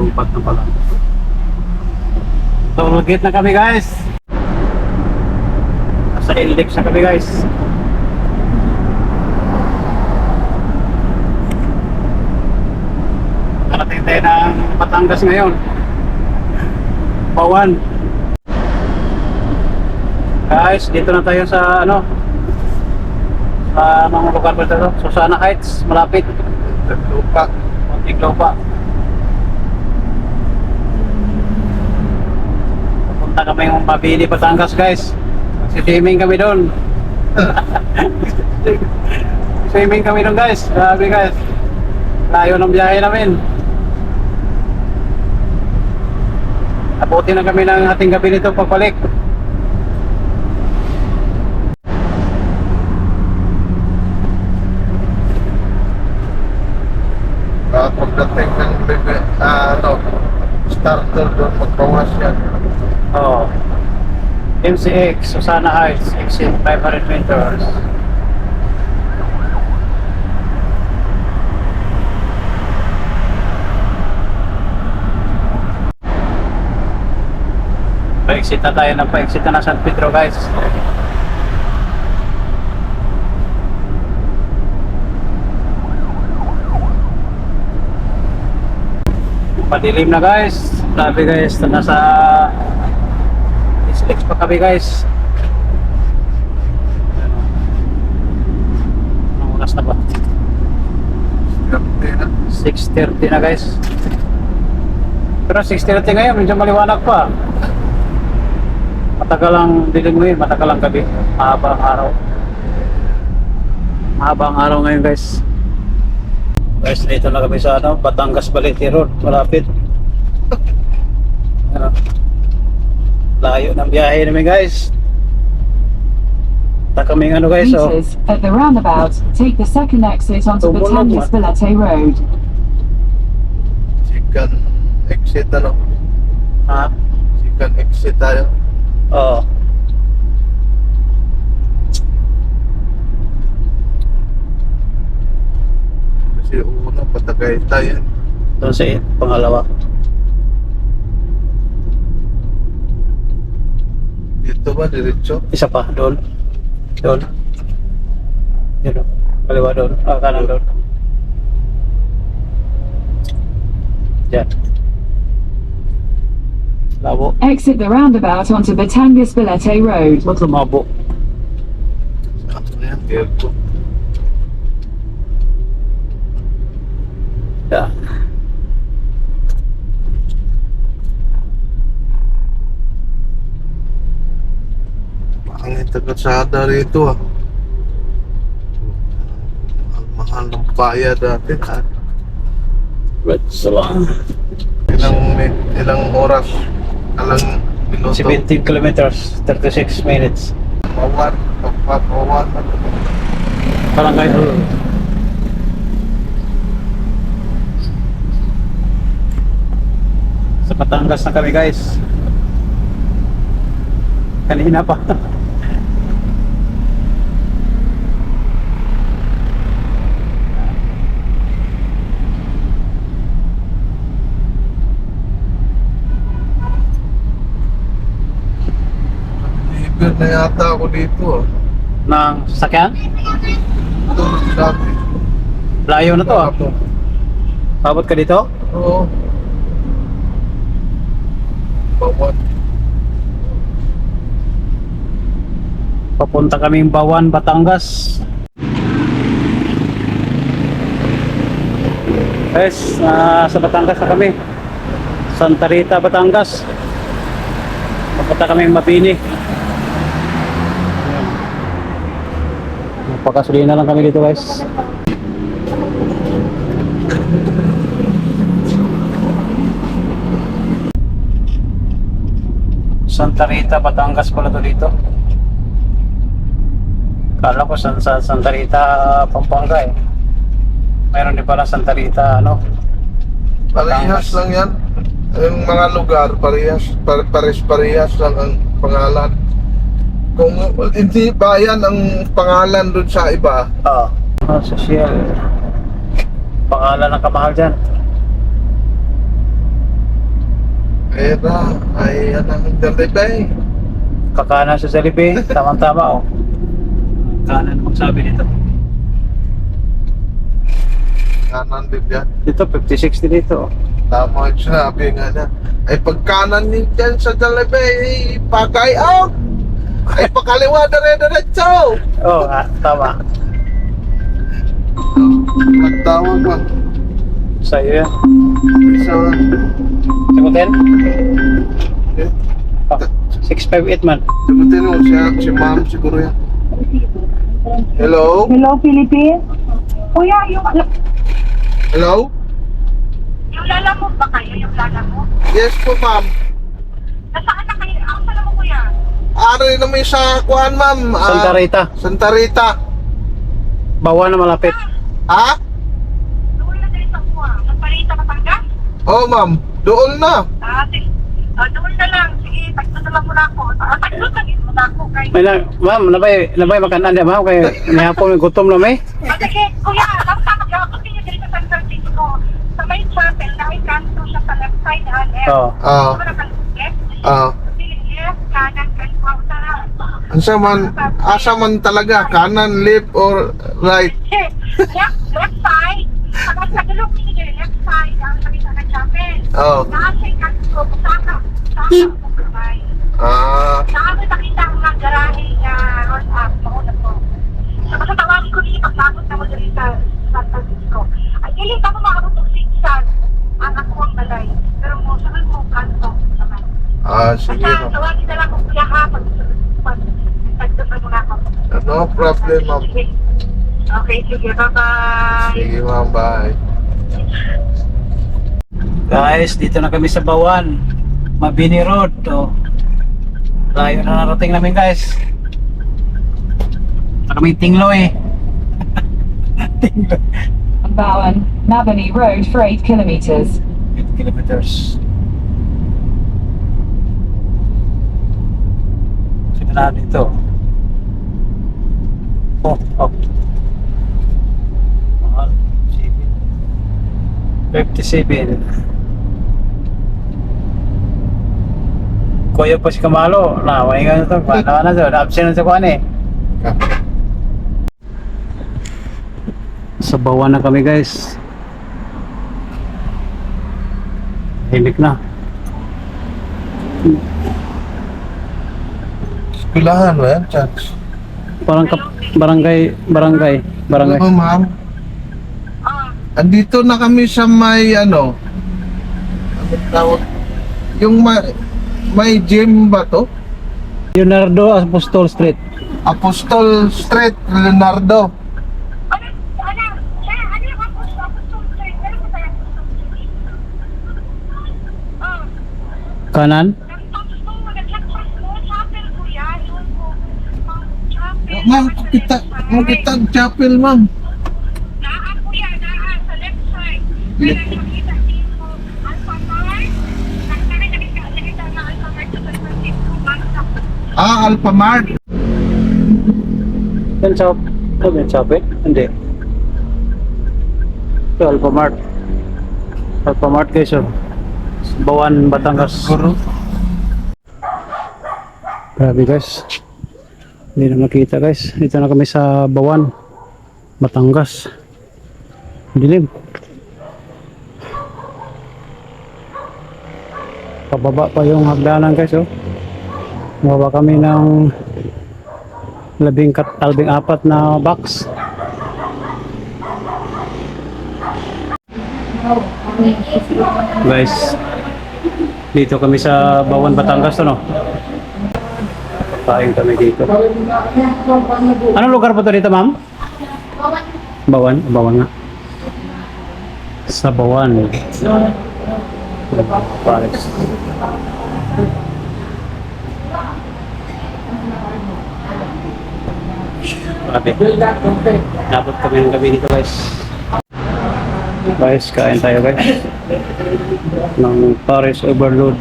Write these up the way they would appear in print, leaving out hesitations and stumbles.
Lumpat na pala. So, gate na kami guys. Nasa Index na kami guys. Narating tayo ng Batangas ngayon. Pawan. Guys, dito na tayo sa ano, sa mga lugar pa dito. Susana Heights, malapit. Lupa. Konting lupa. Pupunta kami yung Mabini, Batangas guys. Swimming kami doon. Swimming kami doon guys. Grabe guys. Layo ng biyahe namin. Abutin na kami ng ating gabi nito pagbalik. Pagdating ng starter doon, magbawas yan. Oh. MCX, Susana Heights, exit 500 meters. Pa-exit na tayo ng pa-exit na San Pedro guys. Padilim na guys. Grabe guys, nasa Islex pa kami guys. Anong oras na ba? 6:30 na guys. Pero 6:30 ngayon, medyo maliwanag pa. Matagal ang dilim ngayon, matagal ang gabi. Mahaba ang araw. Mahaba ang araw ngayon guys. Guys, dito na kami sa ano, Batangas Balete Road, malapit. Ano, layo ng biyahe namin guys. Taka kaming ano guys, oh. Meters at the roundabout, take the second exit onto Batangas Balete Road. Chicken exit ano? Ha? Chicken exit tayo. Oo. Kasi una, patagay tayo. Doon sa pangalawa. Dito ba, diretso? Isa pa, doon. Doon. Yun o. Kaliwa doon. Ah, kanan doon. Diyan. Labo. Exit the roundabout onto Batangas Balete Road. Ba't lumabo? Ano yan? Dito. Yeah. Pangit ang kalsada rito ah. Mahal ng bayad natin ah. Right, so long. Ilang oras? Ilang minuto? 17 kilometers, 36 minutes. Pawan, pawan. Barangay Hall. Sa Batangas na kami guys. Kanina pa. Libre na yata ako dito ah. Ng sasakyan? Ito dati. Layo na to ah. Abot ka dito? Oo. Pawan. Papunta kaming Bawan, Batangas. Guys, sa Batangas na kami. Santa Rita, Batangas. Papunta kaming Mabini. Pagkasulina lang kami dito guys. Santa Rita, Batangas pala to dito. Kala ko Santa Rita, Pampanga eh. Mayroon din pala Santa Rita, ano? Parehas lang yan. Yung mga lugar, parehas lang ang pangalan. Kung hindi bayan ang pangalan doon sa iba, Social. Pangalan ng kamahal dyan. Pera ay anong Jollibee. Kakanan sa Jollibee, tama-tama oh. Kanan magsabi dito. Kanan din yan. Dito 50-60 dito. Oh. Tama yung sinabi nga na. Ay pagkanan din dyan sa Jollibee, pagay out! Ay pakaliwa dire-diretso! Oh, tama. Ang tawag ba? Sa'yo yan. Isa Sagutin? eh, Oh, 658 man. sagutin mo siya, si ma'am siguro yan. Hello? Hello, Philippines? Kuya, Hello? yung lala mo ba kayo? Yung lala mo? Yes po ma'am. Nasaan na kayo? Ako pala mo, kuya. Ari naman sa kuhan ma'am. Santa Rita. Santa Rita. Bawa na malapit. Ha? Doon na din sa kuha. Magparita Batangas? Oh ma'am, doon na. Sige. Doon na lang. Sige, tagtutulong mo na ako. Tagtutulong mo na ako. Kay... May na, ma'am, nabay makanan di ma'am kay nihapon gutom na may. Sige, kuya. Tama-tama. Gawin niyo dito sa San Francisco. Sa may chapel, naikanto siya sa left side. Oh. Ah, Ano ka left? ah. Left, kanan, kaliwa, Asa man talaga, kanan, left or right? left side. Pag sa gulong niyo, left side. Ang sabi sa chapel. Oh. Nasa kanto, saka kumay. Ah, Nakakita nakita ang mga garahe na roll up, mauna po. So, basta tawagin ko niyo paglabot na mo dali sa San Francisco. Ay, hindi ka mo makabot ng zigzag ang ako ang balay. Pero mo, sunod mo kanto naman. sige Basta ma'am. tawagin na lang kung kuya ha, pag nagtagdapan mo na ako. No problem ma'am. Sige. Okay, sige, bye-bye. Sige ma'am, bye. Guys, dito na kami sa Bawan. Mabini Road. Oh. Layo na narating namin guys. Saka may tingloy. Tingloy. Bowen, Mabini Road for 8 kilometers. 8 kilometers. Sino na dito? Oh, oh. Mahal. 57. Kuya pa si Kamalo. Naway nga na ito. Paano na ito? Absent na sa kuhan eh. Sa Bawan na kami guys. Himik na. Eskwelahan ba yan, Chats? Parang barangay. Ano ma'am? Andito na kami sa may ano tawag? Yung may gym ba to? Leonardo Apostol Street. Apostol Street, Leonardo. Ano yung apostol street? Meron ba tayo apostol street? Kanan. Ma'am, kita chapel ma'am. Sa left side. Kaya nakita dito, Alpha Mart. Nakita na Alpha Mart sa San Francisco. Alpha Mart. Yan shop. Ano yan shop eh? Hindi. Ito Alpha Mart. Alpha Mart guys oh. Bawan, Batangas. Guru. Grabe guys. Hindi na makita guys. Dito na kami sa Bawan, Batangas. Dilim. Pababa pa yung hagdanan guys oh. Mababa kami ng 14 na box. Guys, dito kami sa Bawan, Batangas no. Kain kami dito. Anong lugar po to dito, ma'am? Bawan. Bawan nga. Sa Bawan. Paris. Grabe. Dapat kami ng gabi dito guys. Guys, kain tayo guys. Ng Paris Overload.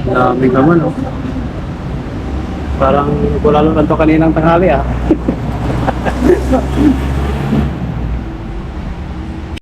Dami naman oh. Parang wala lang to kaninang tanghali ah.